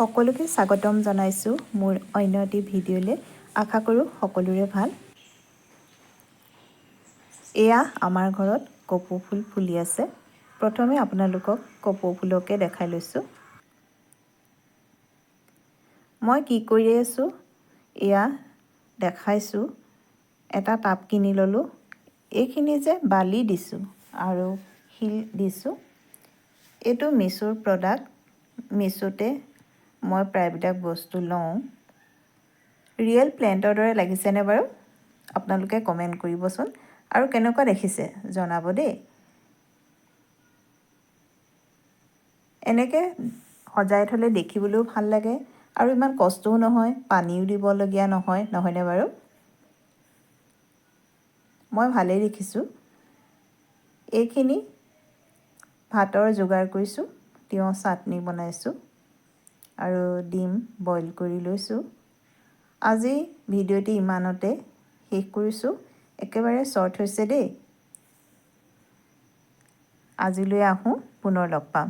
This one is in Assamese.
সকলোকে স্বাগতম জনাইছোঁ মোৰ অন্য এটি ভিডিঅ'লৈ। আশা কৰোঁ সকলোৰে ভাল। এয়া আমাৰ ঘৰত কপৌ ফুল ফুলি আছে। প্ৰথমে আপোনালোকক কপৌ ফুলকে দেখাই লৈছোঁ। মই কি কৰি আছোঁ এয়া দেখাইছোঁ। এটা টাব কিনি ল'লোঁ। এইখিনি যে বালি দিছোঁ আৰু শিল দিছোঁ। এইটো মিছোৰ প্ৰডাক্ট। মিছোতে মই প্ৰায়বিলাক বস্তু লওঁ। ৰিয়েল প্লেণ্টৰ দৰে লাগিছেনে বাৰু? আপোনালোকে কমেণ্ট কৰিবচোন আৰু কেনেকুৱা দেখিছে জনাব দেই। এনেকৈ সজাই থ'লে দেখিবলৈও ভাল লাগে আৰু ইমান কষ্টও নহয়, পানীও দিবলগীয়া নহয়, নহয়নে বাৰু? মই ভালেই দেখিছোঁ। এইখিনি ভাতৰ যোগাৰ কৰিছোঁ। তিয়ঁহ চাটনি বনাইছোঁ আৰু ডিম বইল কৰি লৈছোঁ। আজি ভিডিঅ'টি ইমানতে শেষ কৰিছোঁ। একেবাৰে শ্বৰ্ট হৈছে দেই। আজিলৈ আহোঁ, পুনৰ লগ পাম।